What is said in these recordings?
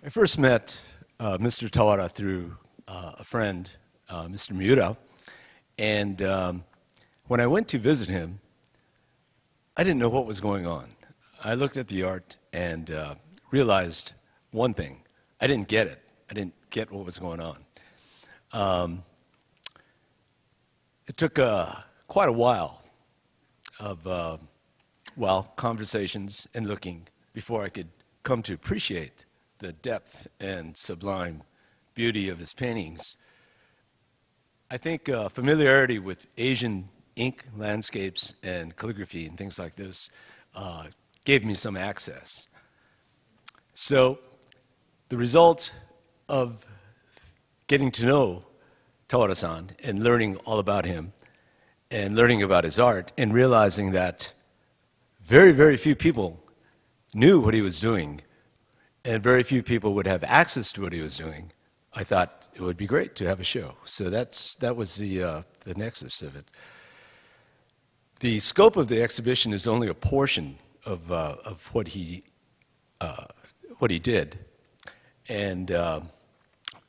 I first met Mr. Tawara through a friend, Mr. Miura, and when I went to visit him, I didn't know what was going on. I looked at the art and realized one thing. I didn't get it. I didn't get what was going on. It took quite a while of, conversations and looking before I could come to appreciate the depth and sublime beauty of his paintings. I think familiarity with Asian ink, landscapes, and calligraphy and things like this gave me some access. So the result of getting to know Tawara-san and learning all about him and learning about his art and realizing that very, very few people knew what he was doing and very few people would have access to what he was doing, I thought it would be great to have a show. So that was the nexus of it. The scope of the exhibition is only a portion of what he did, and I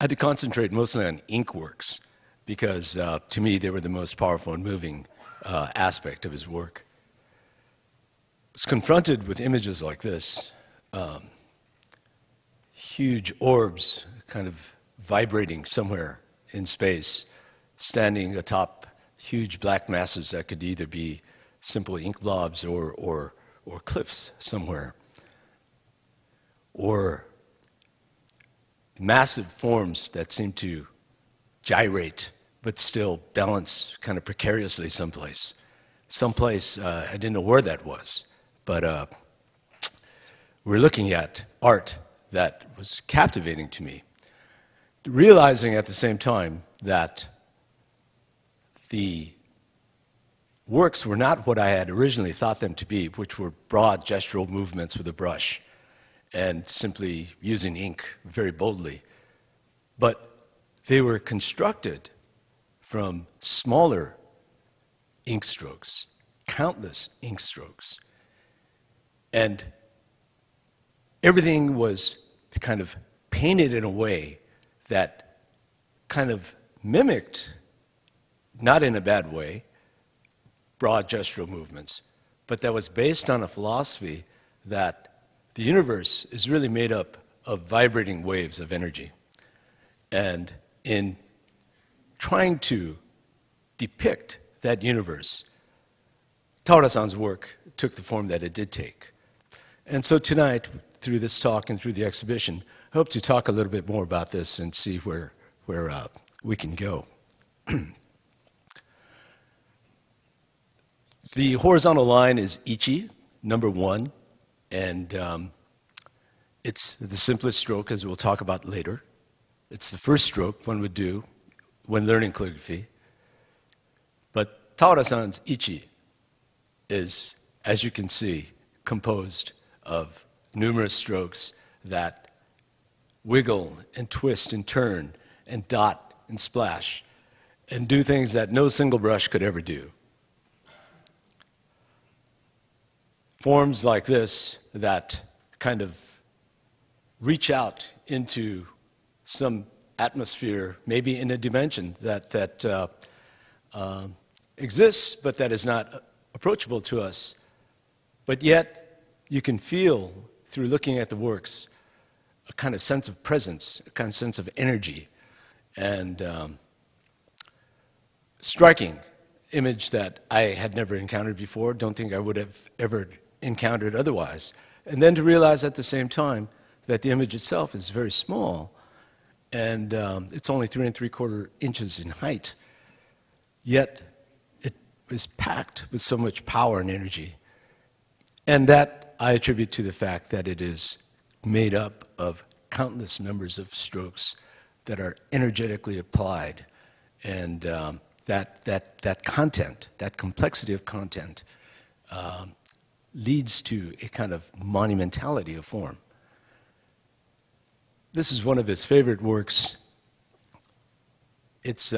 had to concentrate mostly on ink works because to me they were the most powerful and moving aspect of his work. I was confronted with images like this. Huge orbs kind of vibrating somewhere in space, standing atop huge black masses that could either be simple ink blobs or cliffs somewhere, or massive forms that seem to gyrate but still balance kind of precariously someplace. I didn't know where that was, but we're looking at art that was captivating to me, realizing at the same time that the works were not what I had originally thought them to be, which were broad gestural movements with a brush and simply using ink very boldly, but they were constructed from smaller ink strokes, countless ink strokes, and everything was kind of painted in a way that kind of mimicked, not in a bad way, broad gestural movements, but that was based on a philosophy that the universe is really made up of vibrating waves of energy. And in trying to depict that universe, Tawara-san's work took the form that it did take. And so tonight, through this talk and through the exhibition, I hope to talk a little bit more about this and see where we can go. The horizontal line is Ichi, number 1, and it's the simplest stroke, as we'll talk about later. It's the first stroke one would do when learning calligraphy. But Tawara-san's Ichi is, as you can see, composed of numerous strokes that wiggle and twist and turn and dot and splash and do things that no single brush could ever do. Forms like this that kind of reach out into some atmosphere, maybe in a dimension that exists but that is not approachable to us, but yet you can feel through looking at the works a kind of sense of presence, a kind of sense of energy, and striking image that I had never encountered before, don't think I would have ever encountered otherwise. And then to realize at the same time that the image itself is very small, and it's only 3 3/4 inches in height, yet it is packed with so much power and energy. And that I attribute to the fact that it is made up of countless numbers of strokes that are energetically applied, and that content, that complexity of content, leads to a kind of monumentality of form. This is one of his favorite works. It's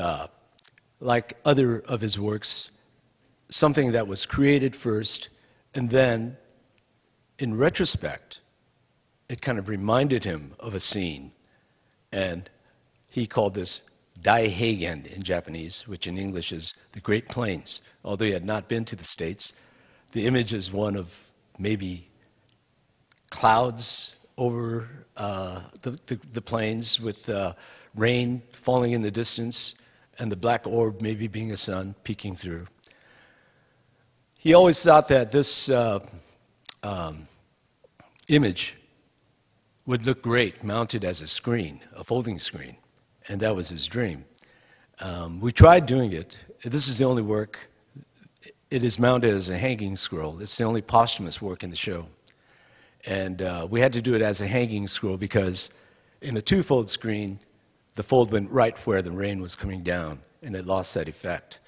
like other of his works, something that was created first and then, in retrospect, it kind of reminded him of a scene. And he called this Daiheigen in Japanese, which in English is the Great Plains. Although he had not been to the States, the image is one of maybe clouds over the plains with rain falling in the distance and the black orb maybe being a sun peeking through. He always thought that this image would look great mounted as a screen, a folding screen, and that was his dream. We tried doing it. This is the only work. It is mounted as a hanging scroll. It's the only posthumous work in the show. And we had to do it as a hanging scroll because in a two-fold screen, the fold went right where the rain was coming down, and it lost that effect.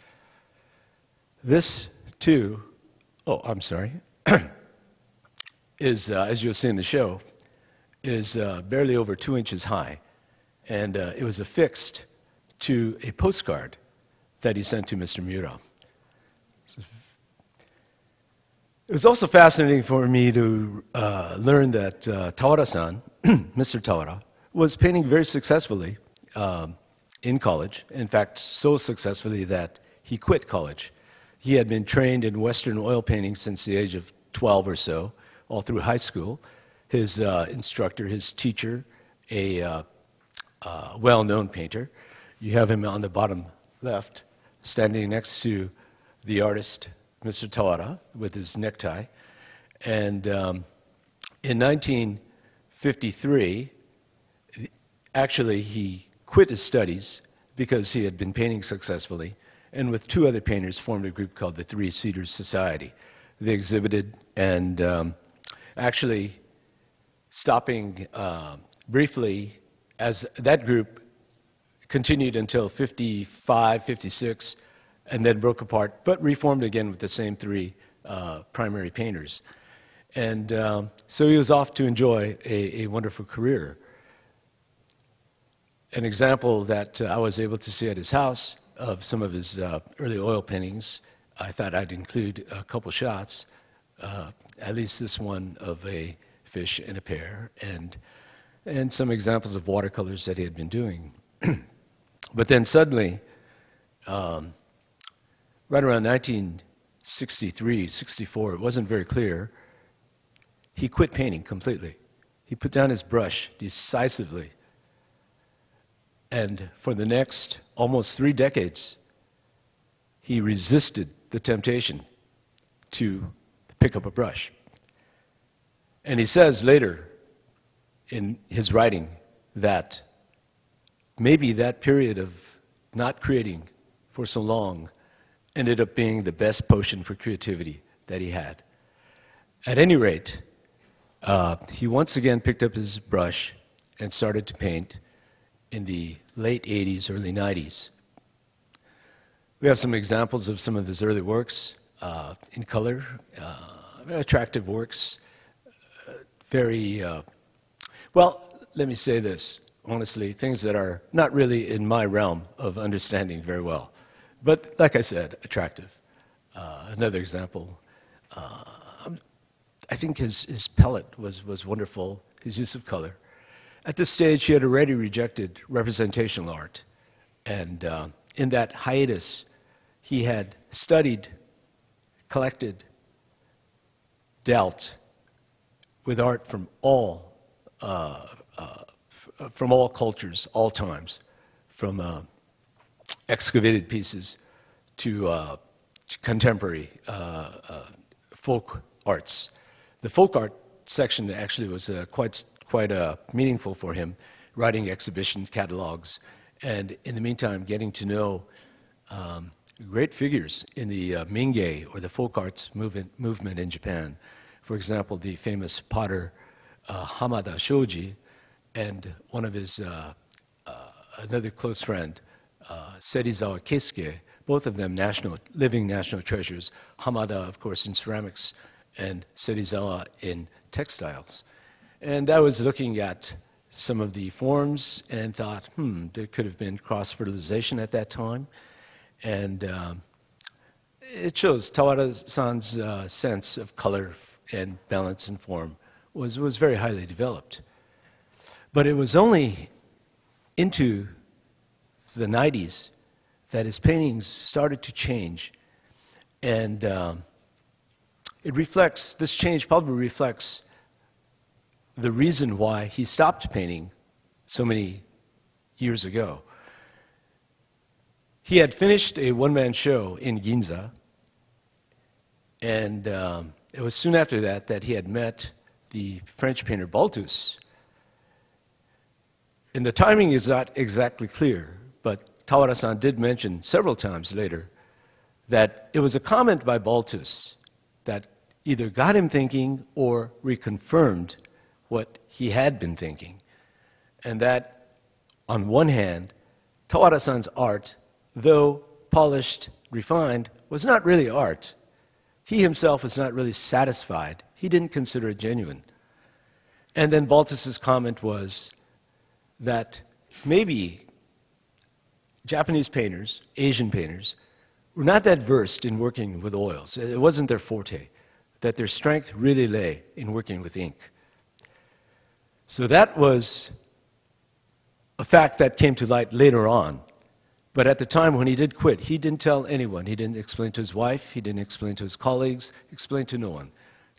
This, too, is, as you'll see in the show, is barely over 2 inches high. And it was affixed to a postcard that he sent to Mr. Miura. It was also fascinating for me to learn that Tawara-san, Mr. Tawara, was painting very successfully in college. In fact, so successfully that he quit college. He had been trained in Western oil painting since the age of 12 or so, all through high school. His instructor, his teacher, a well-known painter. You have him on the bottom left, standing next to the artist, Mr. Tawara, with his necktie. And in 1953, actually, he quit his studies because he had been painting successfully, and with two other painters formed a group called the Three Cedars Society. They exhibited, and actually stopping briefly as that group continued until 55, 56, and then broke apart, but reformed again with the same three primary painters. And so he was off to enjoy a wonderful career. An example that I was able to see at his house of some of his early oil paintings, I thought I'd include a couple shots, at least this one of a fish and a pear, and some examples of watercolors that he had been doing. But then suddenly, right around 1963, 64, it wasn't very clear, he quit painting completely. He put down his brush decisively. And for the next almost 3 decades, he resisted the temptation to pick up a brush. And he says later in his writing that maybe that period of not creating for so long ended up being the best potion for creativity that he had. At any rate, he once again picked up his brush and started to paint in the late 80s, early 90s. We have some examples of some of his early works in color, very attractive works, well, let me say this, honestly, things that are not really in my realm of understanding very well. But like I said, attractive. Another example, I think his palette was wonderful, his use of color. At this stage, he had already rejected representational art. And in that hiatus, he had studied, collected, dealt with art from all cultures, all times, from excavated pieces to contemporary folk arts. The folk art section actually was quite meaningful for him, writing exhibition catalogs, and in the meantime, getting to know great figures in the Minge, or the folk arts movement in Japan. For example, the famous potter Hamada Shoji, and one of his, another close friend, Serizawa Keisuke, both of them living national treasures. Hamada, of course, in ceramics, and Serizawa in textiles. And I was looking at some of the forms and thought, there could have been cross-fertilization at that time. And it shows Tawara-san's sense of color and balance and form was very highly developed. But it was only into the 90s that his paintings started to change. And this change probably reflects the reason why he stopped painting so many years ago. He had finished a one-man show in Ginza, and it was soon after that he had met the French painter Balthus. And the timing is not exactly clear, but Tawara-san did mention several times later that it was a comment by Balthus that either got him thinking or reconfirmed what he had been thinking. And that, on one hand, Tawara-san's art, though polished, refined, was not really art. He himself was not really satisfied. He didn't consider it genuine. And then Balthus's comment was that maybe Japanese painters, Asian painters, were not that versed in working with oils. It wasn't their forte, that their strength really lay in working with ink. So that was a fact that came to light later on. But at the time when he did quit, he didn't tell anyone. He didn't explain to his wife, he didn't explain to his colleagues, explain to no one.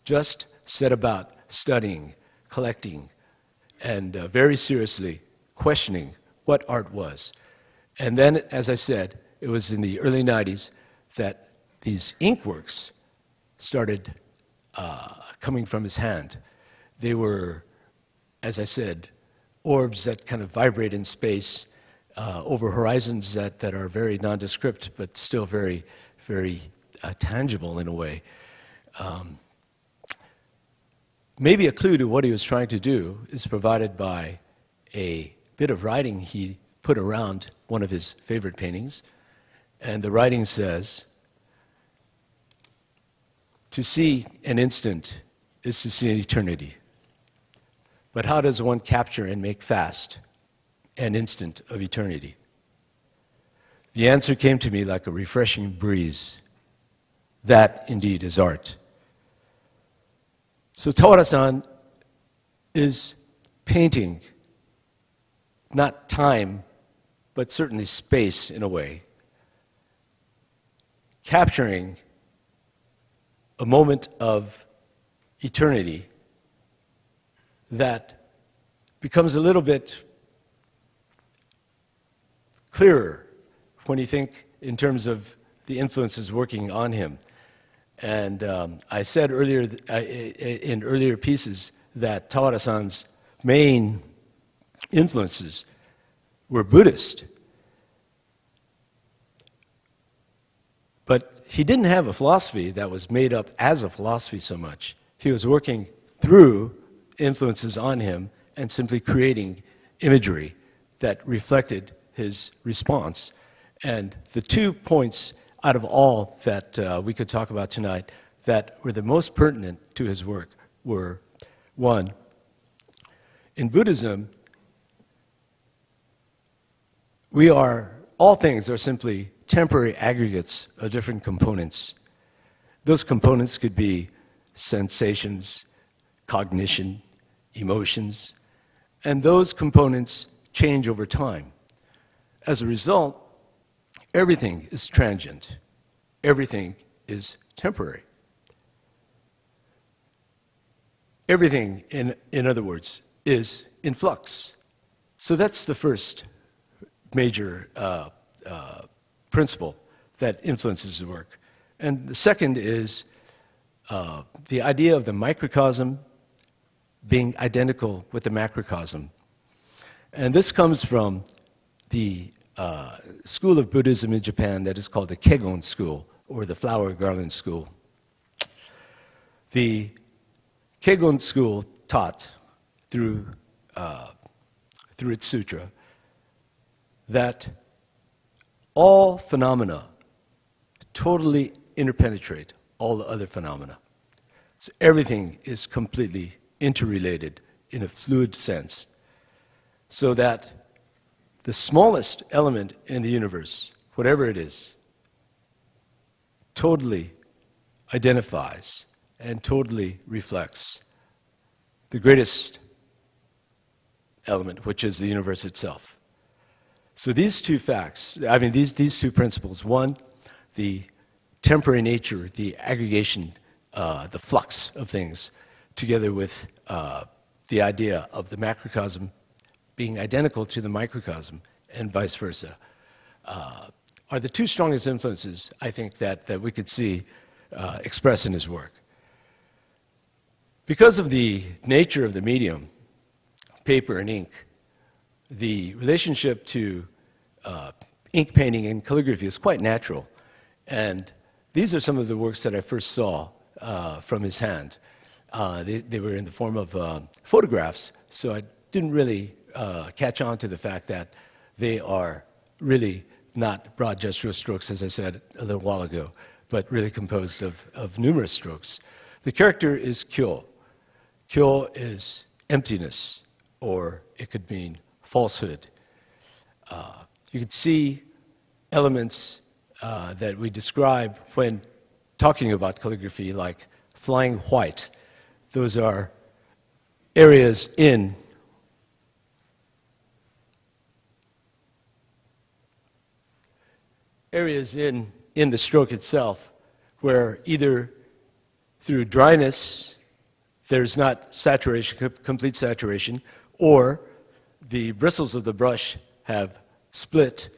Just set about studying, collecting, and very seriously questioning what art was. And then, as I said, it was in the early 90s that these ink works started coming from his hand. They were, as I said, orbs that kind of vibrate in space over horizons that are very nondescript, but still very, very tangible in a way. Maybe a clue to what he was trying to do is provided by a bit of writing he put around one of his favorite paintings. And the writing says, "To see an instant is to see an eternity. But how does one capture and make fast an instant of eternity?" The answer came to me like a refreshing breeze. That indeed is art. So Tawara-san is painting not time, but certainly space in a way, capturing a moment of eternity that becomes a little bit clearer when you think in terms of the influences working on him. And I said earlier in earlier pieces that Tawara-san's main influences were Buddhist. But he didn't have a philosophy that was made up as a philosophy so much. He was working through influences on him and simply creating imagery that reflected his response. And the 2 points out of all that we could talk about tonight that were the most pertinent to his work were, one, in Buddhism, all things are simply temporary aggregates of different components. Those components could be sensations, cognition, emotions, and those components change over time. As a result, everything is transient. Everything is temporary. Everything, in other words, is in flux. So that's the first major principle that influences the work. And the second is the idea of the microcosm being identical with the macrocosm. And this comes from the school of Buddhism in Japan that is called the Kegon school, or the flower garland school. The Kegon school taught through its sutra that all phenomena totally interpenetrate all the other phenomena. So everything is completely interrelated in a fluid sense, so that the smallest element in the universe, whatever it is, totally identifies and totally reflects the greatest element, which is the universe itself. So these two facts, I mean, these two principles, one, the temporary nature, the aggregation, the flux of things, together with the idea of the macrocosm being identical to the microcosm and vice versa, are the two strongest influences, I think, that we could see expressed in his work. Because of the nature of the medium, paper and ink, the relationship to ink painting and calligraphy is quite natural. And these are some of the works that I first saw from his hand. They were in the form of photographs, so I didn't really catch on to the fact that they are really not broad gestural strokes, as I said a little while ago, but really composed of numerous strokes. The character is Kyo. Kyo is emptiness, or it could mean falsehood. You could see elements that we describe when talking about calligraphy, like flying white. Those are areas in the stroke itself where either through dryness there's not saturation, complete saturation, or the bristles of the brush have split,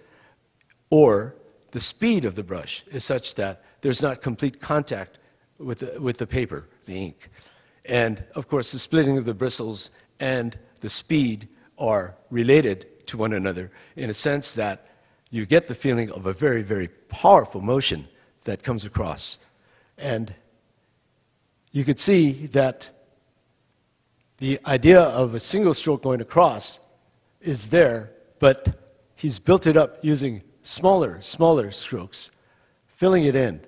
or the speed of the brush is such that there's not complete contact with the paper, the ink. And of course, the splitting of the bristles and the speed are related to one another in a sense that you get the feeling of a very, very powerful motion that comes across. And you could see that the idea of a single stroke going across is there, but he's built it up using smaller strokes, filling it in,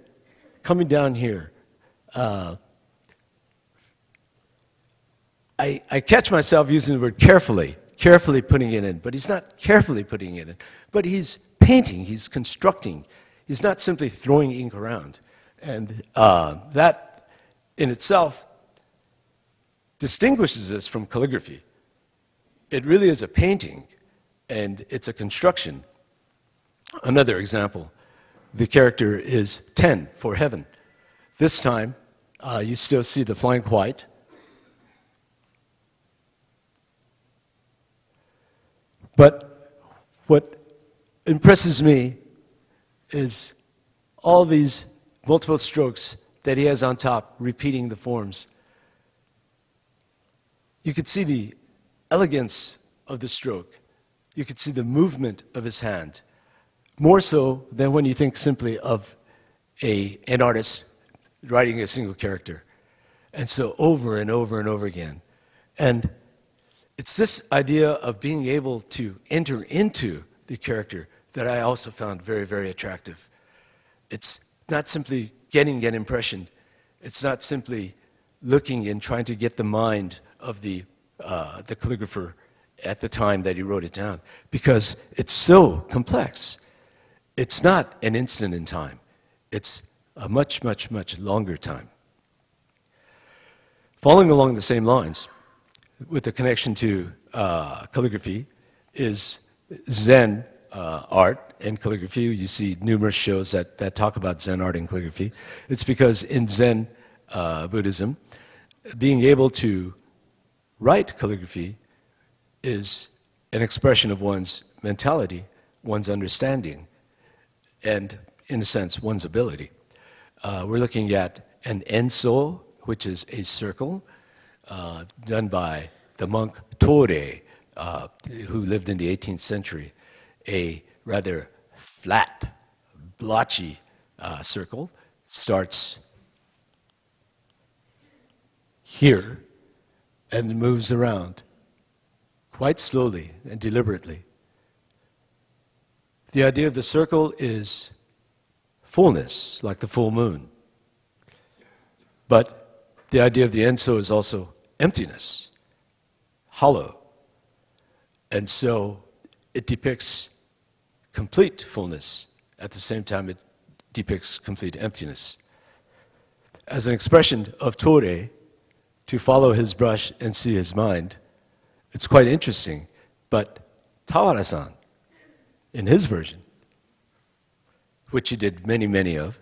coming down here. I catch myself using the word carefully putting it in, but he's not carefully putting it in, but he's painting, he's constructing. He's not simply throwing ink around. And that in itself distinguishes us from calligraphy. It really is a painting, and it's a construction. Another example, the character is 10 for heaven. This time, you still see the flying white. But what impresses me is all these multiple strokes that he has on top, repeating the forms. You could see the elegance of the stroke. You could see the movement of his hand, more so than when you think simply of an artist writing a single character. And so over and over and over again. And it's this idea of being able to enter into the character that I also found very, very attractive. It's not simply getting an impression. It's not simply looking and trying to get the mind of the calligrapher at the time that he wrote it down, because it's so complex. It's not an instant in time. It's a much, much, much longer time. Following along the same lines, with the connection to calligraphy, is Zen art and calligraphy. You see numerous shows that talk about Zen art and calligraphy. It's because in Zen Buddhism, being able to write calligraphy is an expression of one's mentality, one's understanding, and, in a sense, one's ability. We're looking at an enso, which is a circle, done by the monk Torei, who lived in the 18th century, a rather flat, blotchy circle. Starts here and moves around quite slowly and deliberately. The idea of the circle is fullness, like the full moon. But the idea of the enso is also emptiness, hollow. And so it depicts complete fullness. At the same time, it depicts complete emptiness. As an expression of Torei, to follow his brush and see his mind. It's quite interesting. But Tawara-san, in his version, which he did many, many of,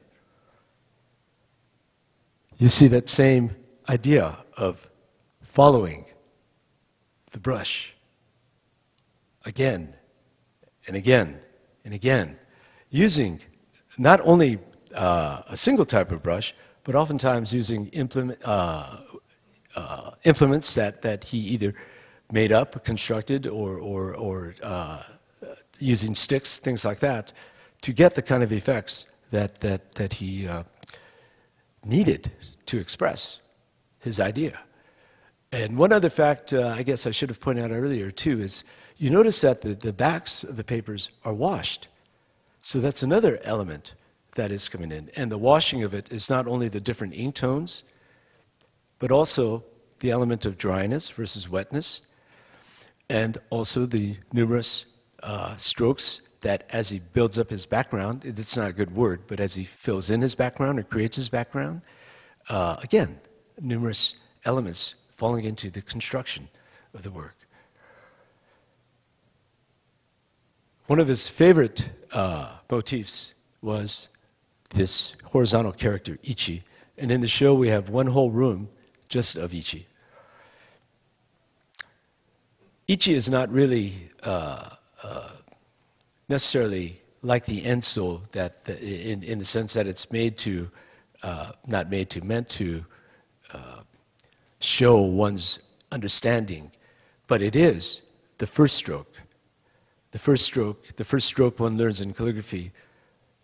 you see that same idea of following the brush again and again and again, using not only a single type of brush, but oftentimes using implements that he either made up, constructed, or using sticks, things like that, to get the kind of effects that he needed to express his idea. And one other fact I guess I should have pointed out earlier too is you notice that the backs of the papers are washed. So that's another element that is coming in. And the washing of it is not only the different ink tones, but also the element of dryness versus wetness, and also the numerous strokes that as he builds up his background, it's not a good word, but as he fills in his background or creates his background, again, numerous elements falling into the construction of the work. One of his favorite motifs was this horizontal character, Ichi. And in the show, we have one whole room just of Ichi. Ichi is not really necessarily like the enso, in the sense that it's made to, not made to, meant to show one's understanding, but it is the first stroke. The first stroke one learns in calligraphy,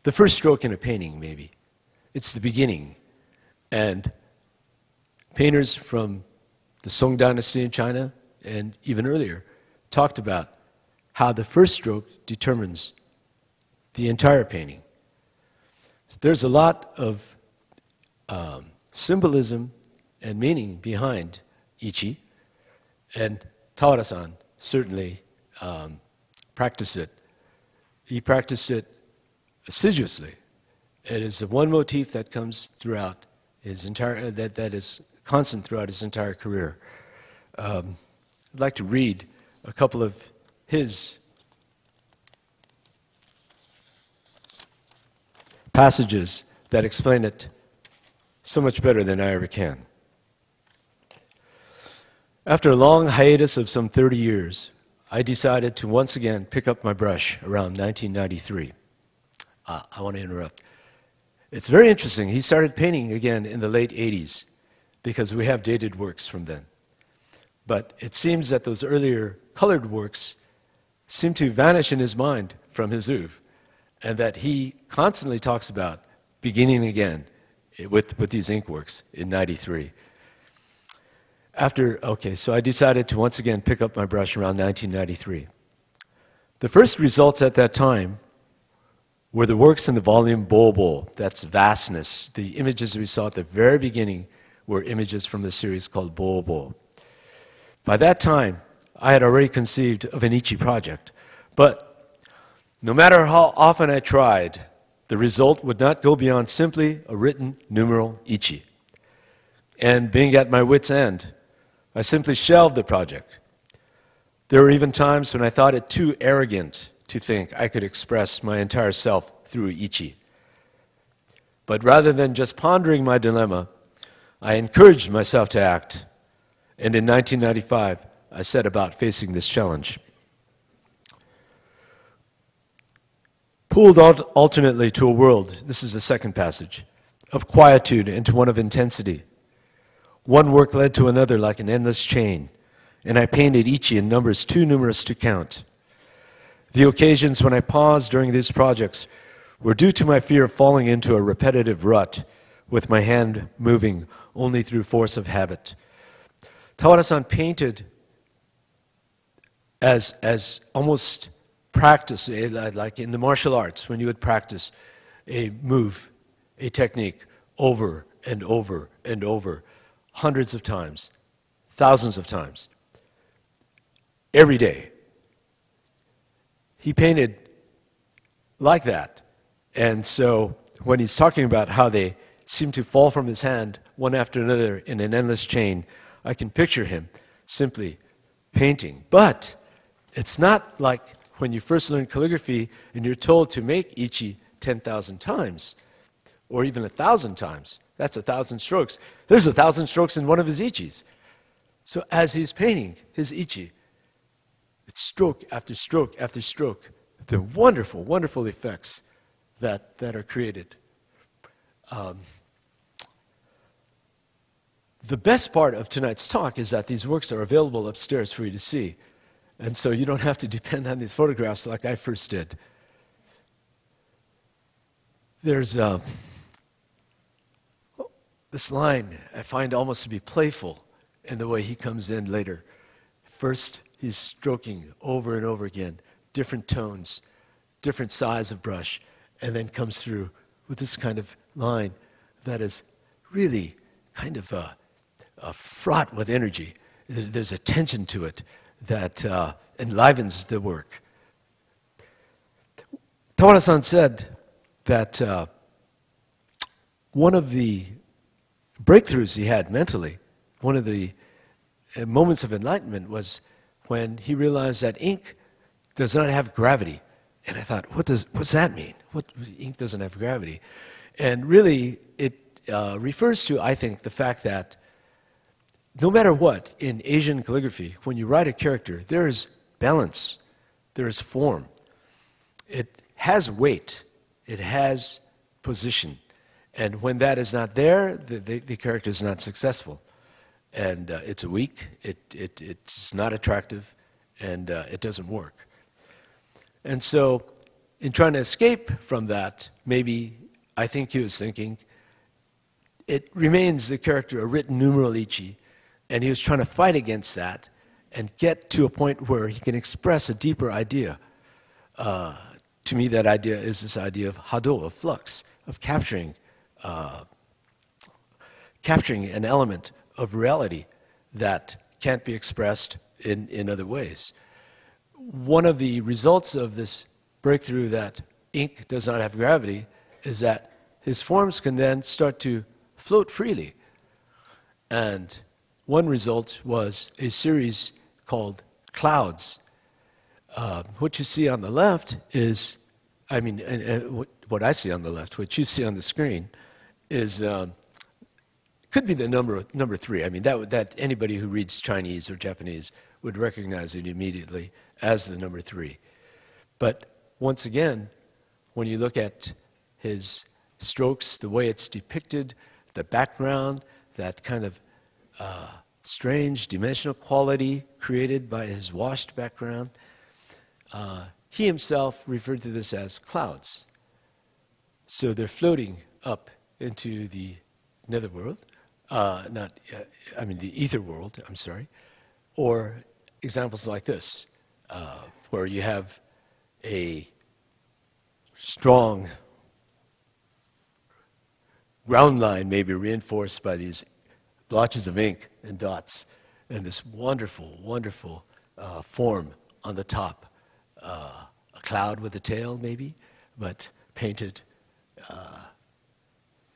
the first stroke in a painting maybe. It's the beginning. And painters from the Song Dynasty in China and even earlier talked about how the first stroke determines the entire painting. So there's a lot of symbolism and meaning behind Ichi, and Tawara-san certainly practiced it. He practiced it assiduously. It is the one motif that comes throughout his entire, that is constant throughout his entire career. I'd like to read a couple of his passages that explain it so much better than I ever can. After a long hiatus of some 30 years, I decided to once again pick up my brush around 1993. I want to interrupt. It's very interesting. He started painting again in the late 80s because we have dated works from then. But it seems that those earlier colored works seem to vanish in his mind from his oeuvre, and that he constantly talks about beginning again with these ink works in 93. So I decided to once again pick up my brush around 1993. The first results at that time were the works in the volume Bobo, that's vastness. The images we saw at the very beginning were images from the series called Bobo. By that time, I had already conceived of an Ichi project, but no matter how often I tried, the result would not go beyond simply a written numeral Ichi. And being at my wit's end, I simply shelved the project. There were even times when I thought it too arrogant to think I could express my entire self through Ichi. But rather than just pondering my dilemma, I encouraged myself to act. And in 1995, I set about facing this challenge. Pulled alternately to a world, this is the second passage, of quietude into one of intensity. One work led to another like an endless chain, and I painted Ichi in numbers too numerous to count. The occasions when I paused during these projects were due to my fear of falling into a repetitive rut with my hand moving only through force of habit. Tawara-san painted as almost practice, like in the martial arts, when you would practice a move, a technique, over and over and over, hundreds of times, thousands of times, every day. He painted like that. And so when he's talking about how they seem to fall from his hand one after another in an endless chain, I can picture him simply painting. But it's not like when you first learn calligraphy and you're told to make ichi 10,000 times, or even 1,000 times. That's 1,000 strokes. There's 1,000 strokes in one of his ichis. So as he's painting his ichi, it's stroke after stroke after stroke. The wonderful, wonderful effects that are created. The best part of tonight's talk is that these works are available upstairs for you to see. And so you don't have to depend on these photographs like I first did. There's this line I find almost to be playful in the way he comes in later. First, he's stroking over and over again, different tones, different size of brush, and then comes through with this kind of line that is really kind of fraught with energy. There's a tension to it that enlivens the work. Tawara-san said that one of the breakthroughs he had mentally, one of the moments of enlightenment was when he realized that ink does not have gravity. And I thought, what's that mean? What, ink doesn't have gravity? And really, it refers to, I think, the fact that no matter what, in Asian calligraphy, when you write a character, there is balance, there is form. It has weight, it has position. And when that is not there, the character is not successful. And it's weak, it's not attractive, and it doesn't work. And so, in trying to escape from that, maybe, I think he was thinking, it remains the character a written numeral ichi, and he was trying to fight against that and get to a point where he can express a deeper idea. To me, that idea is this idea of hado, of flux, of capturing an element of reality that can't be expressed in other ways. One of the results of this breakthrough that ink does not have gravity is that his forms can then start to float freely. And one result was a series called Clouds. What you see on the left is, what I see on the left, what you see on the screen is, could be the number 3. I mean, that anybody who reads Chinese or Japanese would recognize it immediately as the number 3. But once again, when you look at his strokes, the way it's depicted, the background, that kind of strange dimensional quality created by his washed background, he himself referred to this as clouds. So they're floating up into the netherworld, the ether world, I'm sorry, or examples like this, where you have a strong ground line maybe reinforced by these blotches of ink and dots, and this wonderful, wonderful form on the top. A cloud with a tail, maybe, but painted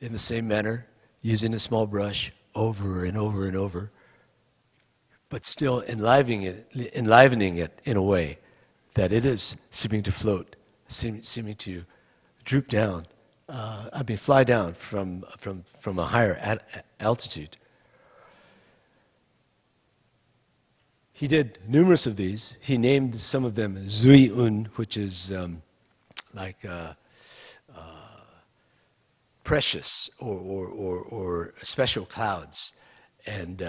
in the same manner, using a small brush over and over and over, but still enlivening it in a way that it is seeming to float, seeming to droop down, fly down from a higher altitude. He did numerous of these. He named some of them Zui-un, which is like precious or special clouds. And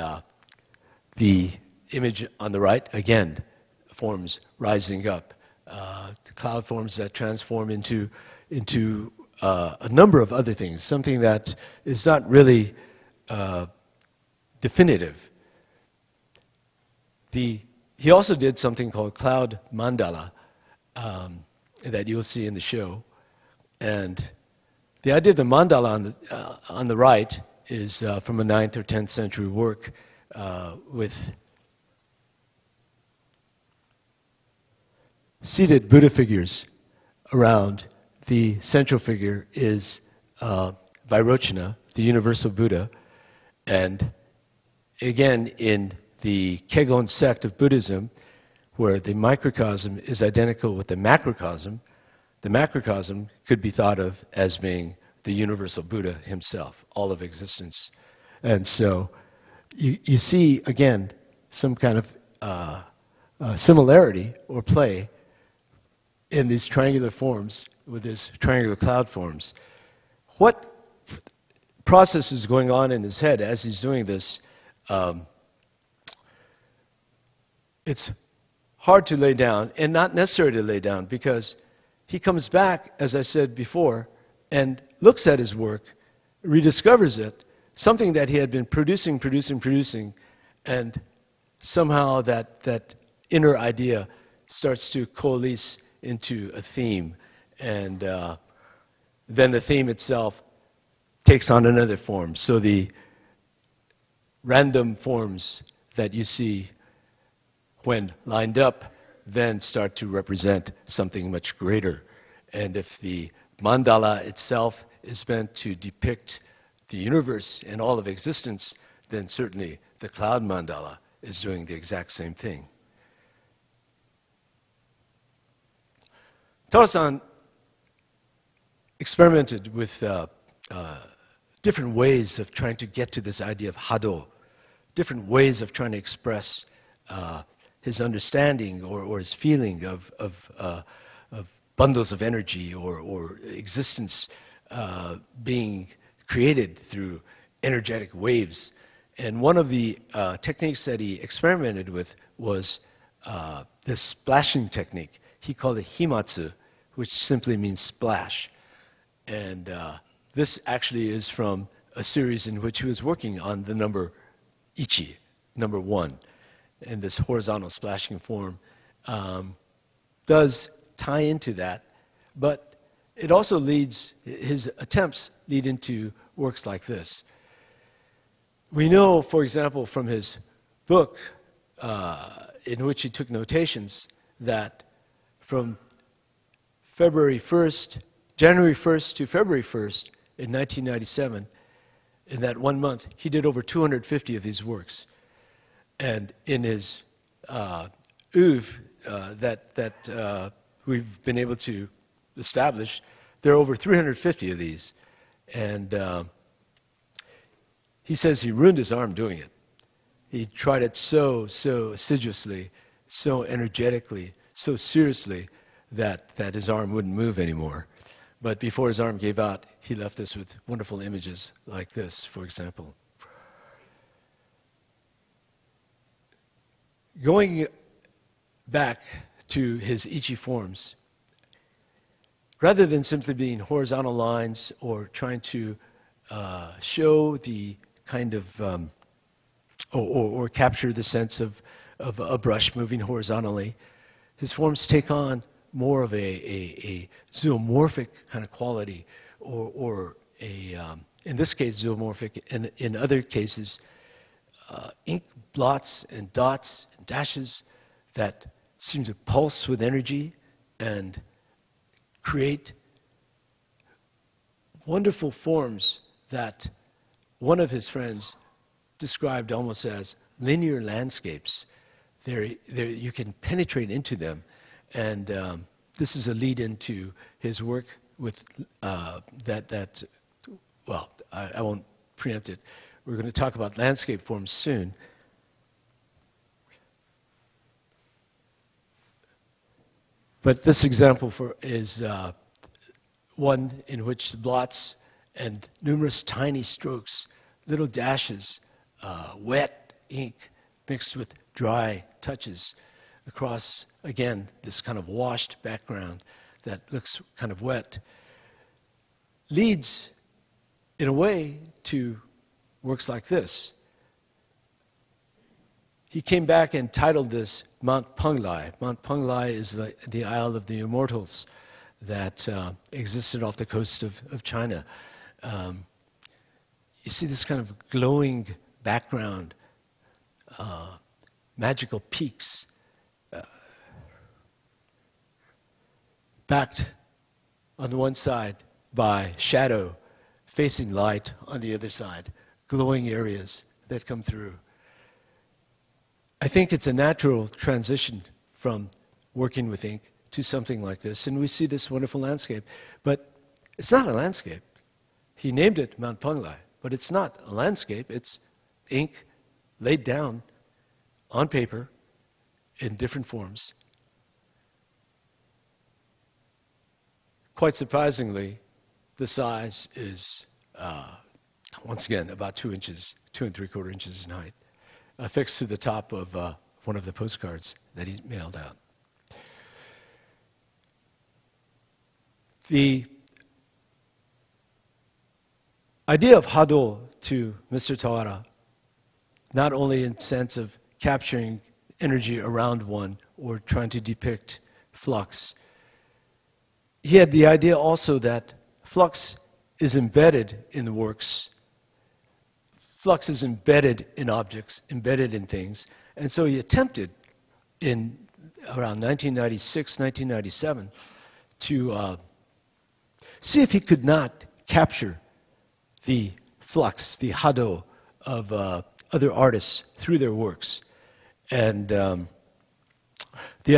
the image on the right, again, forms rising up. The cloud forms that transform into a number of other things, something that is not really definitive. He also did something called cloud mandala that you'll see in the show. And the idea of the mandala on the right is from a 9th or 10th century work with seated Buddha figures around. The central figure is Vairochana, the universal Buddha, and again, in the Kegon sect of Buddhism, where the microcosm is identical with the macrocosm could be thought of as being the universal Buddha himself, all of existence. And so you see, again, some kind of similarity or play in these triangular forms with these triangular cloud forms. What process is going on in his head as he's doing this? It's hard to lay down, and not necessary to lay down, because he comes back, as I said before, and looks at his work, rediscovers it, something that he had been producing, and somehow that inner idea starts to coalesce into a theme, and then the theme itself takes on another form. So the random forms that you see when lined up then start to represent something much greater. And if the mandala itself is meant to depict the universe and all of existence, then certainly the cloud mandala is doing the exact same thing. Taro-san experimented with different ways of trying to get to this idea of hado, different ways of trying to express his understanding or his feeling of bundles of energy or existence being created through energetic waves. And one of the techniques that he experimented with was this splashing technique. He called it himatsu, which simply means splash. And this actually is from a series in which he was working on the number ichi, number 1. And this horizontal splashing form does tie into that, but it also leads, his attempts lead into works like this. We know, for example, from his book in which he took notations, that from January 1st to February 1st in 1997, in that 1 month, he did over 250 of these works. And in his oeuvre that we've been able to establish, there are over 350 of these. And he says he ruined his arm doing it. He tried it so assiduously, so energetically, so seriously, that his arm wouldn't move anymore. But before his arm gave out, he left us with wonderful images like this, for example. Going back to his ichi forms, rather than simply being horizontal lines or trying to show the kind of, or capture the sense of a brush moving horizontally, his forms take on more of a zoomorphic kind of quality, or in this case, zoomorphic, and in other cases, ink blots and dots and dashes that seem to pulse with energy and create wonderful forms that one of his friends described almost as linear landscapes. You can penetrate into them, and this is a lead into his work with well, I won't preempt it. We're going to talk about landscape forms soon. But this example is one in which the blots and numerous tiny strokes, little dashes, wet ink mixed with dry touches across, again, this kind of washed background that looks kind of wet, leads in a way to works like this. He came back and titled this Mount Penglai. Mount Penglai is the Isle of the Immortals that existed off the coast of China. You see this kind of glowing background, magical peaks, backed on the one side by shadow, facing light on the other side, glowing areas that come through. I think it's a natural transition from working with ink to something like this, and we see this wonderful landscape. But it's not a landscape. He named it Mount Penglai, but it's not a landscape. It's ink laid down on paper in different forms. Quite surprisingly, the size is, once again, about 2 inches, 2 3/4 inches in height, affixed to the top of one of the postcards that he mailed out. The idea of Hado to Mr. Tawara, not only in the sense of capturing energy around one or trying to depict flux, he had the idea also that flux is embedded in the works. Flux is embedded in objects, embedded in things. And so he attempted in around 1996, 1997 to see if he could not capture the flux, the hado of other artists through their works. And the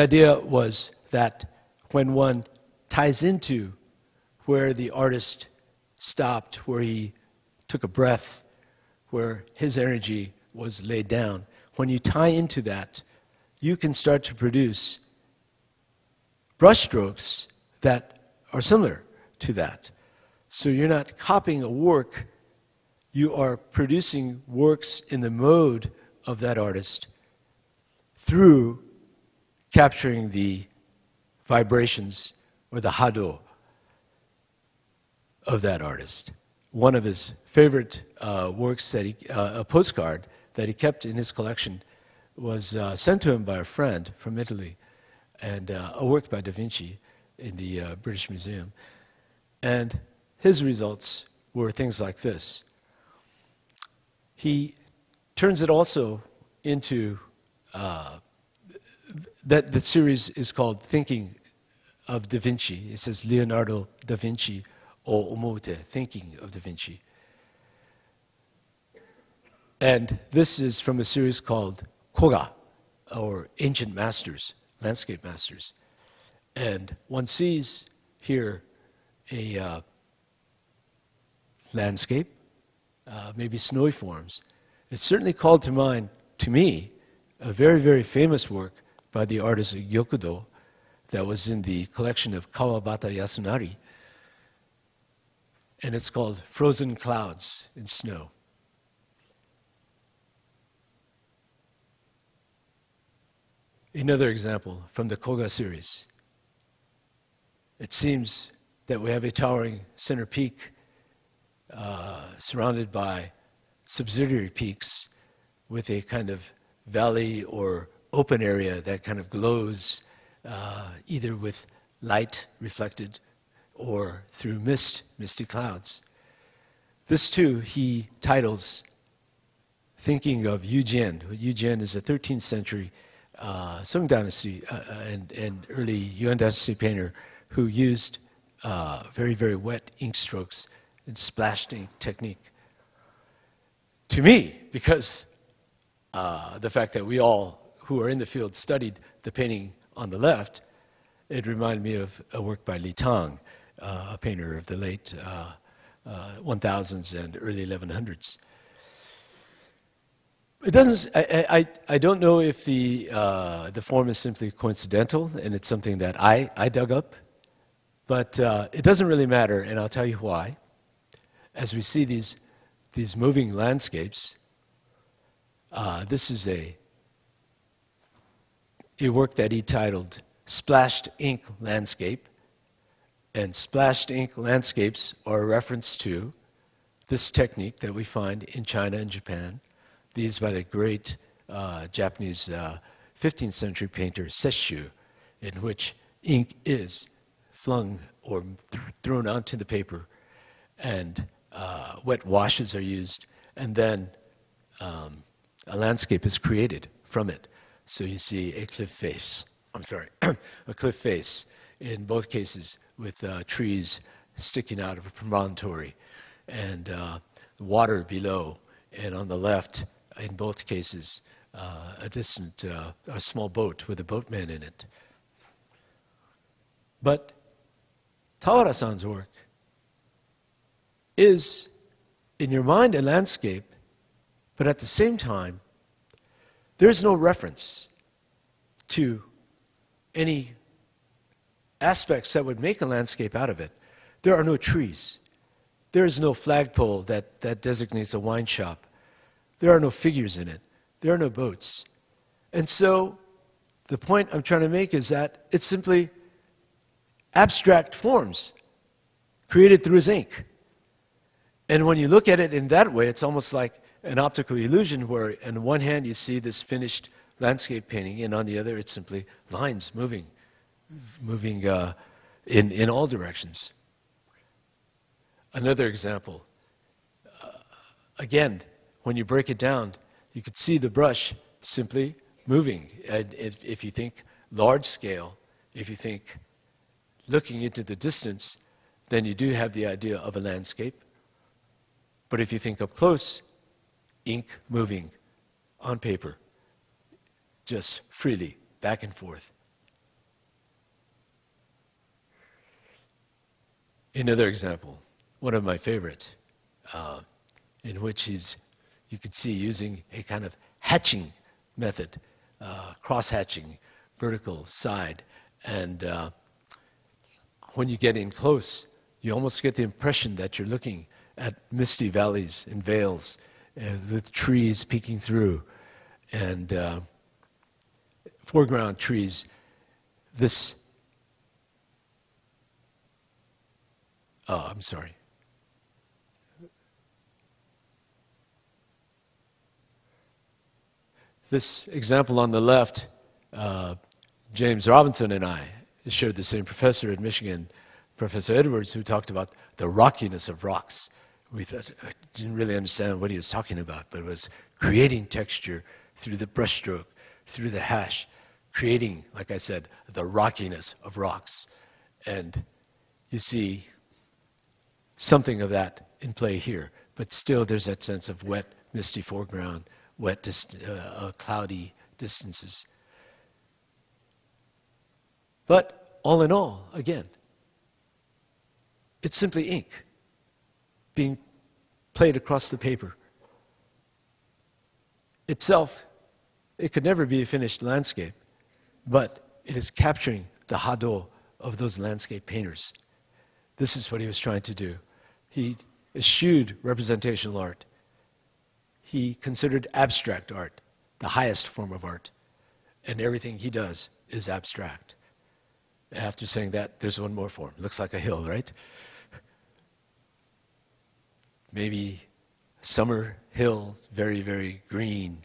idea was that when one ties into where the artist stopped, where he took a breath, where his energy was laid down, when you tie into that, you can start to produce brushstrokes that are similar to that. So you're not copying a work, you are producing works in the mode of that artist through capturing the vibrations or the hado of that artist. One of his favorite works, that a postcard that he kept in his collection, was sent to him by a friend from Italy, and a work by Da Vinci in the British Museum. And his results were things like this. He turns it also into, the series is called Thinking of Da Vinci. It says Leonardo da Vinci o Omote, Thinking of Da Vinci. And this is from a series called Koga, or Ancient Masters, Landscape Masters. And one sees here a landscape, maybe snowy forms. It's certainly called to mind, to me, a very, very famous work by the artist Gyokudo that was in the collection of Kawabata Yasunari. And it's called Frozen Clouds in Snow. Another example from the Koga series. It seems that we have a towering center peak surrounded by subsidiary peaks with a kind of valley or open area that kind of glows either with light reflected or through mist, misty clouds. This too he titles Thinking of Yu Jian. Yu Jian is a 13th century Song Dynasty and early Yuan Dynasty painter who used very, very wet ink strokes and splashed ink technique. To me, because the fact that we all who are in the field studied the painting on the left, it reminded me of a work by Li Tang, a painter of the late 1000s and early 1100s. It doesn't. I don't know if the form is simply coincidental and it's something that I dug up, but it doesn't really matter, and I'll tell you why. As we see these moving landscapes, this is a work that he titled Splashed Ink Landscape, and splashed ink landscapes are a reference to this technique that we find in China and Japan. These by the great Japanese 15th century painter Sesshu, in which ink is flung or thrown onto the paper, and wet washes are used, and then a landscape is created from it. So you see a cliff face, a cliff face in both cases with trees sticking out of a promontory, and water below, and on the left, in both cases, a small boat with a boatman in it. But Tawara-san's work is, in your mind, a landscape, but at the same time, there's no reference to any aspects that would make a landscape out of it. There are no trees. There is no flagpole that designates a wine shop. There are no figures in it. There are no boats. And so the point I'm trying to make is that it's simply abstract forms created through his ink. And when you look at it in that way, it's almost like an optical illusion where on one hand you see this finished landscape painting, and on the other it's simply lines moving in all directions. Another example, again, when you break it down, you could see the brush simply moving. And if you think large scale, if you think looking into the distance, then you do have the idea of a landscape. But if you think up close, ink moving on paper, just freely, back and forth. Another example, one of my favorites, in which you could see using a kind of hatching method, cross-hatching, vertical side. And when you get in close, you almost get the impression that you're looking at misty valleys and vales with trees peeking through, and foreground trees. I'm sorry. This example on the left, James Robinson and I shared the same professor at Michigan, Professor Edwards, who talked about the rockiness of rocks. We thought, I didn't really understand what he was talking about, but it was creating texture through the brushstroke, through the hash, creating, like I said, the rockiness of rocks. And you see something of that in play here, but still there's that sense of wet, misty foreground, wet, cloudy distances. But all in all, again, it's simply ink being played across the paper. Itself, it could never be a finished landscape, but it is capturing the hado of those landscape painters. This is what he was trying to do. He eschewed representational art. He considered abstract art the highest form of art, and everything he does is abstract. After saying that, there's one more form. Looks like a hill, right? Maybe summer hill, very, very green,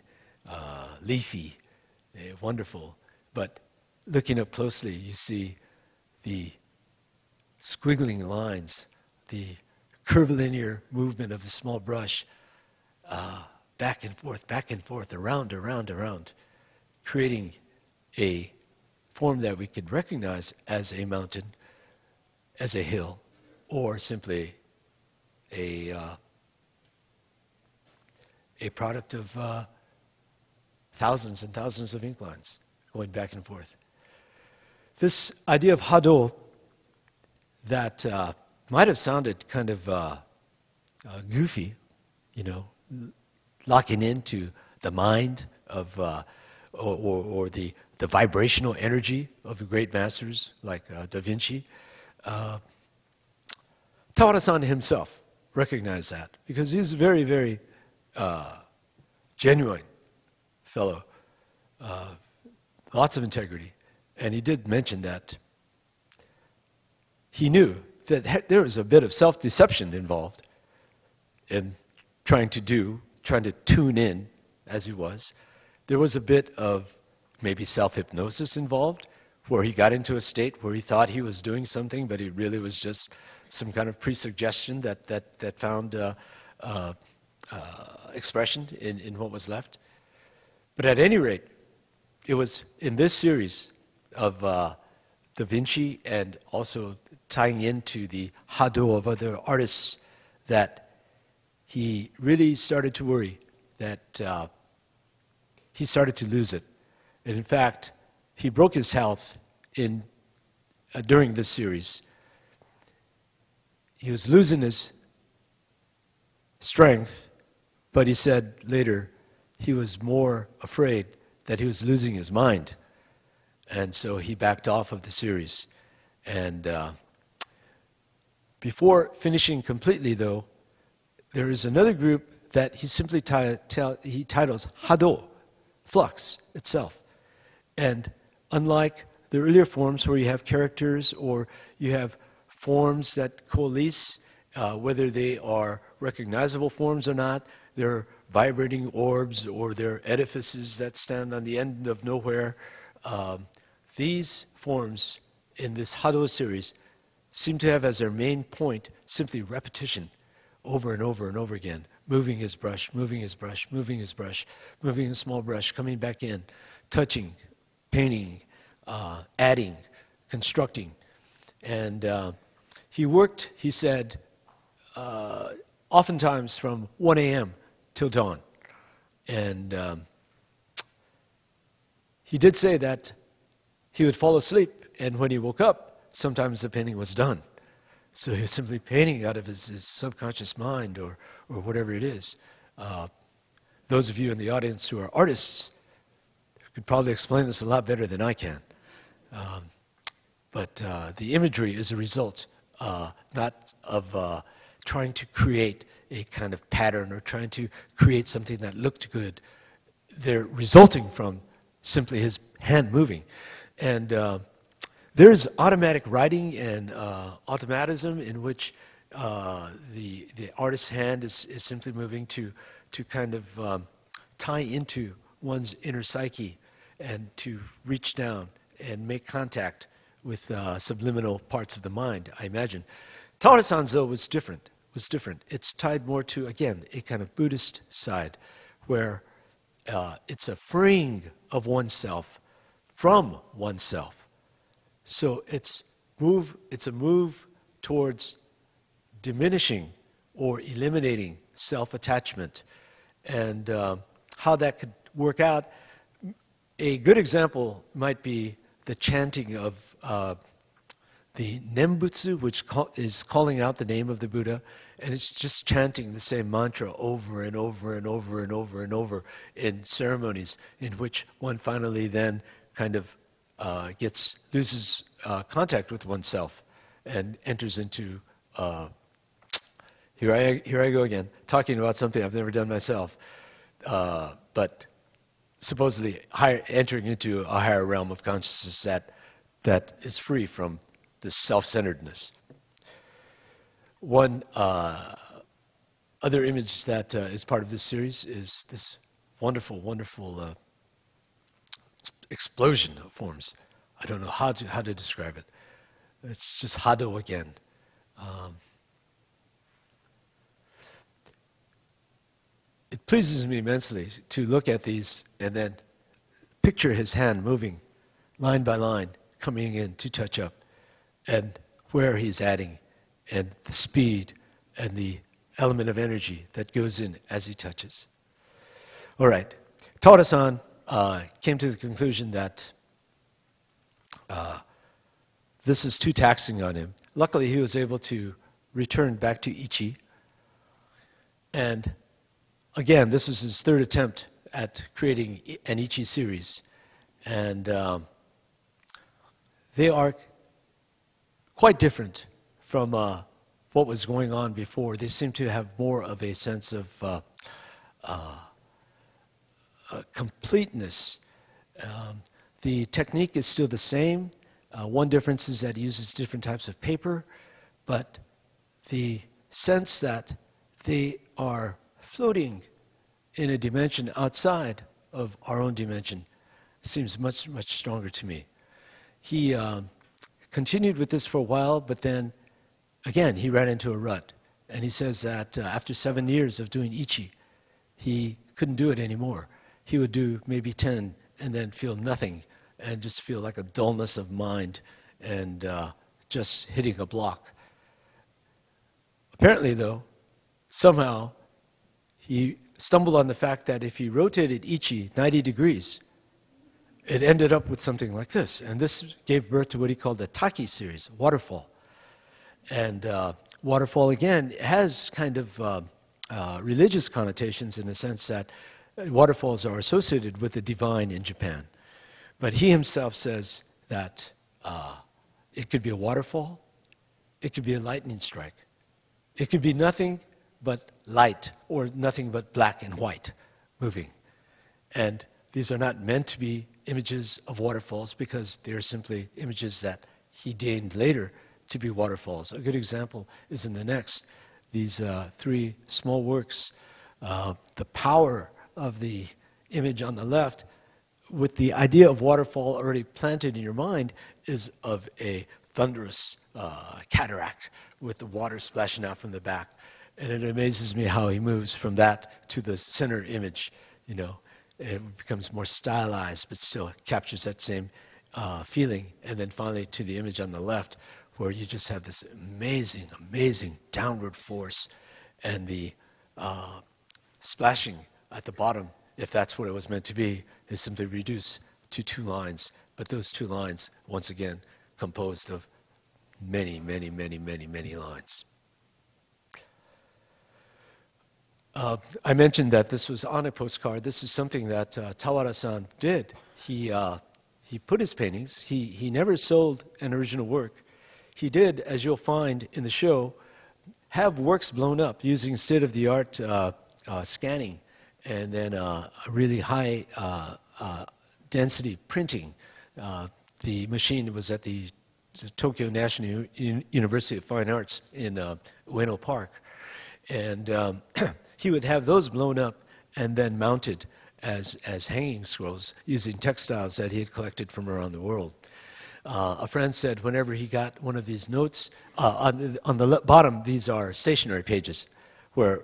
leafy, wonderful. But looking up closely, you see the squiggling lines, the curvilinear movement of the small brush, back and forth, around, creating a form that we could recognize as a mountain, as a hill, or simply a product of thousands and thousands of ink lines going back and forth. This idea of hado that might have sounded kind of goofy, locking into the mind of, or the vibrational energy of the great masters like Da Vinci. Tawara-san himself recognized that because he's a very, very genuine fellow, lots of integrity. And he did mention that he knew that there was a bit of self-deception involved in trying to tune in as he was. There was a bit of maybe self-hypnosis involved, where he got into a state where he thought he was doing something, but it really was just some kind of pre-suggestion that found expression in what was left. But at any rate, it was in this series of Da Vinci and also tying into the hado of other artists that he really started to worry that he started to lose it. And in fact, he broke his health during this series. He was losing his strength, but he said later he was more afraid that he was losing his mind. And so he backed off of the series. And before finishing completely, though, there is another group that he simply he titles Hado, flux itself. And unlike the earlier forms where you have characters or you have forms that coalesce, whether they are recognizable forms or not, they're vibrating orbs or they're edifices that stand on the end of nowhere. These forms in this Hado series seem to have as their main point simply repetition over and over and over again. Moving his brush, moving his brush, moving his brush, moving a small brush, coming back in, touching, painting, adding, constructing. And he worked, he said, oftentimes from 1 a.m. till dawn. And he did say that he would fall asleep, and when he woke up, sometimes the painting was done. So he was simply painting out of his subconscious mind or whatever it is. Those of you in the audience who are artists could probably explain this a lot better than I can. But the imagery is a result not of trying to create a kind of pattern or trying to create something that looked good. They're resulting from simply his hand moving. And there's automatic writing and automatism in which the artist's hand is simply moving to kind of tie into one's inner psyche and to reach down and make contact with subliminal parts of the mind, I imagine. Taorasanzo was different. It's tied more to, again, a kind of Buddhist side where it's a freeing of oneself from oneself. So it's a move towards diminishing or eliminating self-attachment. And how that could work out, a good example might be the chanting of the Nembutsu, which is calling out the name of the Buddha, and it's just chanting the same mantra over and over and over and over and over in ceremonies in which one finally then kind of loses contact with oneself and enters into, here I go again, talking about something I've never done myself, but supposedly entering into a higher realm of consciousness that is free from this self-centeredness. One other image that is part of this series is this wonderful, wonderful explosion of forms. I don't know how to describe it. It's just Hado again. It pleases me immensely to look at these and then picture his hand moving line by line, coming in to touch up, and where he's adding, and the speed and the element of energy that goes in as he touches. All right, Taorasan came to the conclusion that this was too taxing on him. Luckily, he was able to return back to Ichi. And again, this was his third attempt at creating an Ichi series. And they are quite different from what was going on before. They seem to have more of a sense of completeness. The technique is still the same. One difference is that it uses different types of paper, but the sense that they are floating in a dimension outside of our own dimension seems much, much stronger to me. He continued with this for a while, but then, again, he ran into a rut. And he says that after 7 years of doing Ichi, he couldn't do it anymore. He would do maybe 10 and then feel nothing and just feel like a dullness of mind and just hitting a block. Apparently, though, somehow he stumbled on the fact that if he rotated Ichi 90 degrees, it ended up with something like this. And this gave birth to what he called the Taki series, waterfall. And waterfall, again, has kind of religious connotations in the sense that waterfalls are associated with the divine in Japan. But he himself says that it could be a waterfall, it could be a lightning strike. It could be nothing but light or nothing but black and white moving. And these are not meant to be images of waterfalls because they're simply images that he deigned later to be waterfalls. A good example is in the next. These three small works, the power of the image on the left, with the idea of waterfall already planted in your mind, is of a thunderous cataract with the water splashing out from the back. And it amazes me how he moves from that to the center image, you know. It becomes more stylized, but still captures that same feeling. And then finally to the image on the left, where you just have this amazing, amazing downward force, and the splashing at the bottom, if that's what it was meant to be, is simply reduced to 2 lines. But those 2 lines, once again, composed of many, many, many, many, many lines. I mentioned that this was on a postcard. This is something that Tawara-san did. He put his paintings. He never sold an original work. He did, as you'll find in the show, have works blown up using state-of-the-art scanning and then really high density printing. The machine was at the Tokyo National University of Fine Arts in Ueno Park. And he would have those blown up and then mounted as hanging scrolls using textiles that he had collected from around the world. A friend said whenever he got one of these notes, on the bottom, these are stationary pages where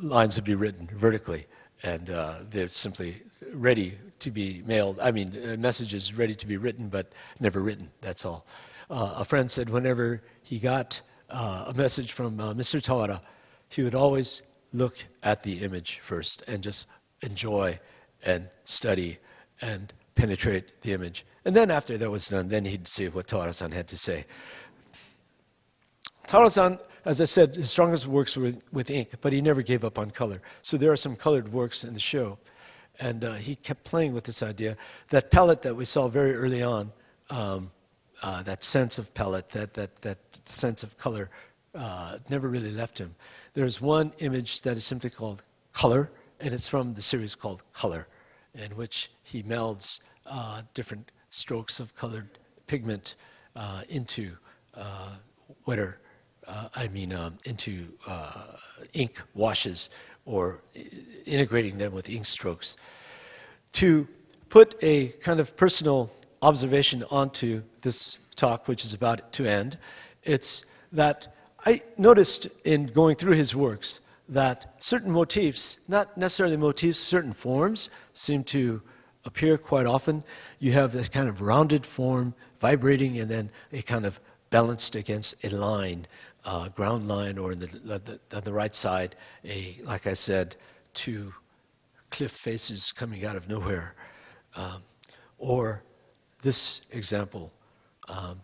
lines would be written vertically, and they're simply ready to be mailed. I mean, messages ready to be written, but never written, that's all. A friend said whenever he got a message from Mr. Tawara, he would always look at the image first and just enjoy and study and penetrate the image. And then after that was done, then he'd see what Tawara-san had to say. Tawara-san, as I said, his strongest works were with ink, but he never gave up on color. So there are some colored works in the show. And he kept playing with this idea. That palette that we saw very early on, that sense of palette, that sense of color, never really left him. There's one image that is simply called Color, and it's from the series called Color, in which he melds different strokes of colored pigment into into ink washes, or integrating them with ink strokes. To put a kind of personal observation onto this talk, which is about to end, it's that I noticed in going through his works that certain motifs, not necessarily motifs, certain forms seem to appear quite often. You have this kind of rounded form vibrating, and then a kind of balanced against a line, ground line, or on the right side, like I said, 2 cliff faces coming out of nowhere. Or this example,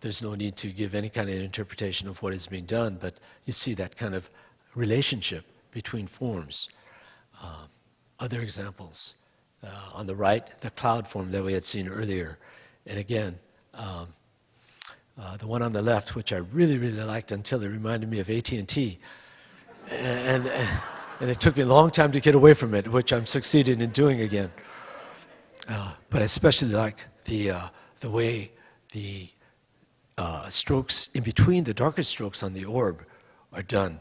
there's no need to give any kind of interpretation of what is being done, but you see that kind of relationship between forms. Other examples. On the right, the cloud form that we had seen earlier. And again, the one on the left, which I really, really liked until it reminded me of AT&T. And it took me a long time to get away from it, which I'm succeeding in doing again. But I especially like the way the strokes in between the darker strokes on the orb are done,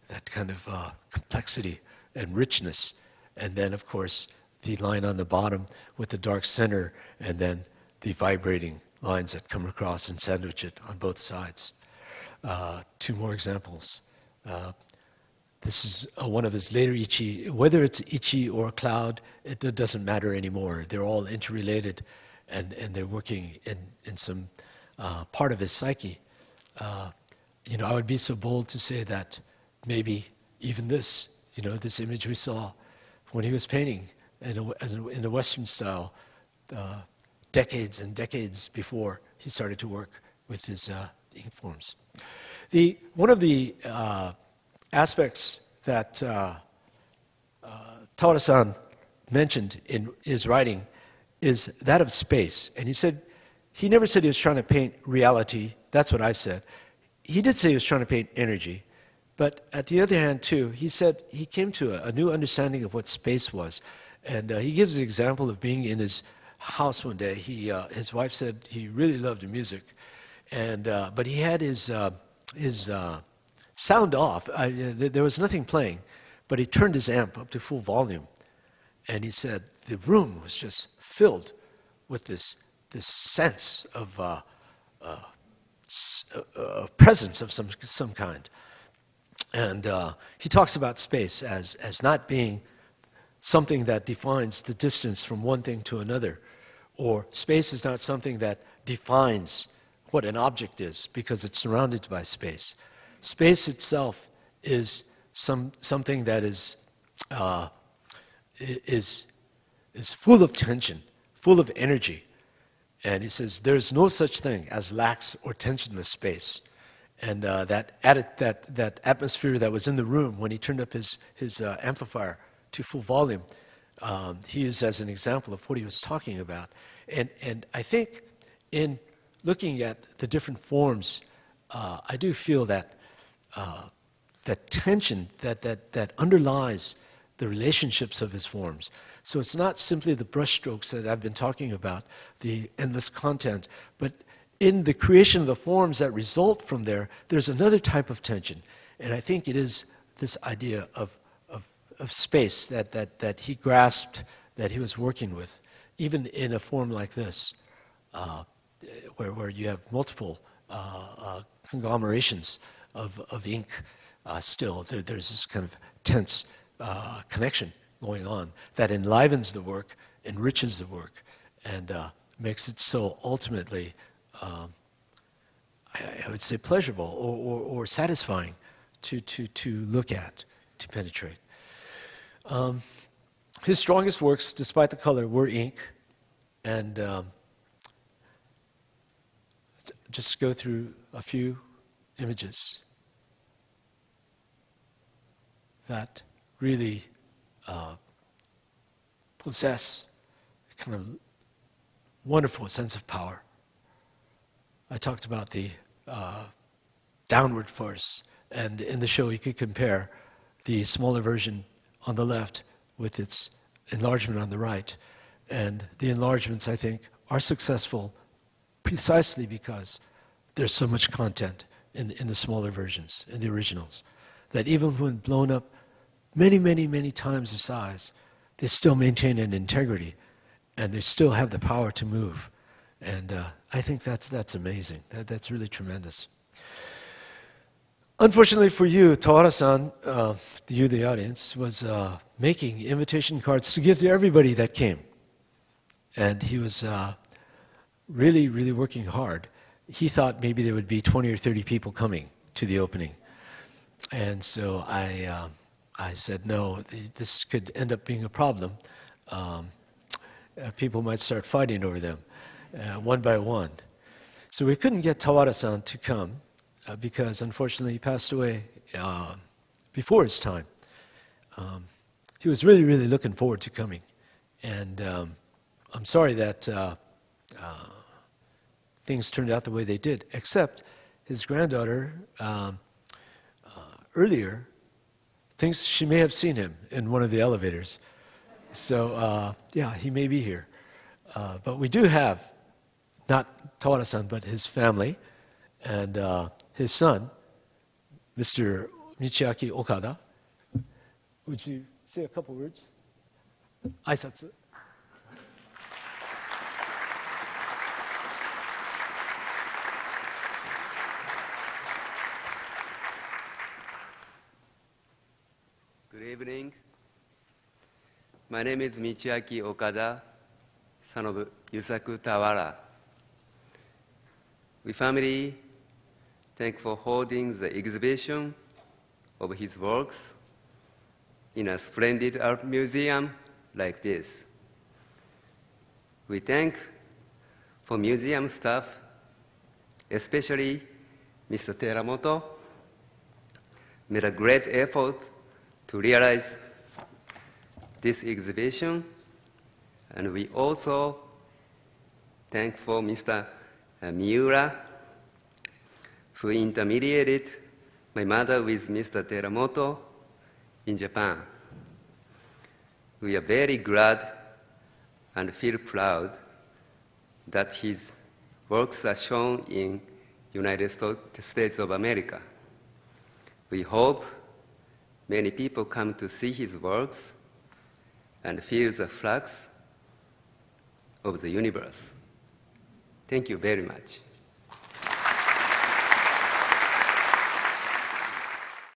that kind of complexity and richness. And then, of course, the line on the bottom with the dark center, and then the vibrating lines that come across and sandwich it on both sides. 2 more examples. This is one of his later Ichi. Whether it's Ichi or cloud, it doesn't matter anymore. They're all interrelated, and they're working in some part of his psyche. I would be so bold to say that maybe even this, this image we saw, when he was painting in a Western style decades and decades before he started to work with his ink forms. One of the aspects that Tawara-san mentioned in his writing is that of space. And he never said he was trying to paint reality. That's what I said. He did say he was trying to paint energy. But at the other hand, too, he said he came to a new understanding of what space was. And he gives the example of being in his house one day. His wife said he really loved the music. But he had his sound off. There was nothing playing. But he turned his amp up to full volume. And he said the room was just filled with this sense of presence of some kind. And he talks about space as not being something that defines the distance from one thing to another, or space is not something that defines what an object is because it's surrounded by space. Space itself is something that is full of tension, full of energy. And he says there's no such thing as lax or tensionless space. And that atmosphere that was in the room when he turned up his amplifier to full volume, he used as an example of what he was talking about. And I think in looking at the different forms, I do feel that that tension that underlies the relationships of his forms. So it's not simply the brushstrokes that I've been talking about, the endless content, but in the creation of the forms that result from there, there's another type of tension. And I think it is this idea of space that he grasped, that he was working with, even in a form like this, where you have multiple conglomerations of ink still. There's this kind of tense connection going on that enlivens the work, enriches the work, and makes it so ultimately, I would say, pleasurable or satisfying to look at, to penetrate. His strongest works, despite the color, were ink. And just go through a few images that really possess a kind of wonderful sense of power. I talked about the downward force, and in the show you could compare the smaller version on the left with its enlargement on the right. And the enlargements, I think, are successful precisely because there's so much content in the smaller versions, in the originals, that even when blown up many, many, many times the size, they still maintain an integrity, and they still have the power to move. And I think that's amazing. That's really tremendous. Unfortunately for you, Tawara-san, you, the audience, was making invitation cards to give to everybody that came. And he was really, really working hard. He thought maybe there would be 20 or 30 people coming to the opening. And so I said, no, this could end up being a problem. People might start fighting over them, one by one. So we couldn't get Tawara-san to come because, unfortunately, he passed away before his time. He was really, really looking forward to coming. And I'm sorry that things turned out the way they did, except his granddaughter earlier thinks she may have seen him in one of the elevators. So, yeah, he may be here. But we do have, not Tawara-san, but his family and his son, Mr. Michiaki Okada. Would you say a couple words? Aisatsu. Good evening. My name is Michiaki Okada, son of Yusaku Tawara. We family thank for holding the exhibition of his works in a splendid art museum like this. We thank for museum staff, especially Mr. Teramoto, made a great effort to realize this exhibition, and we also thank for Mr. Miura, who intermediated my mother with Mr. Teramoto in Japan. We are very glad and feel proud that his works are shown in United States of America. We hope many people come to see his works and feel the flux of the universe. Thank you very much.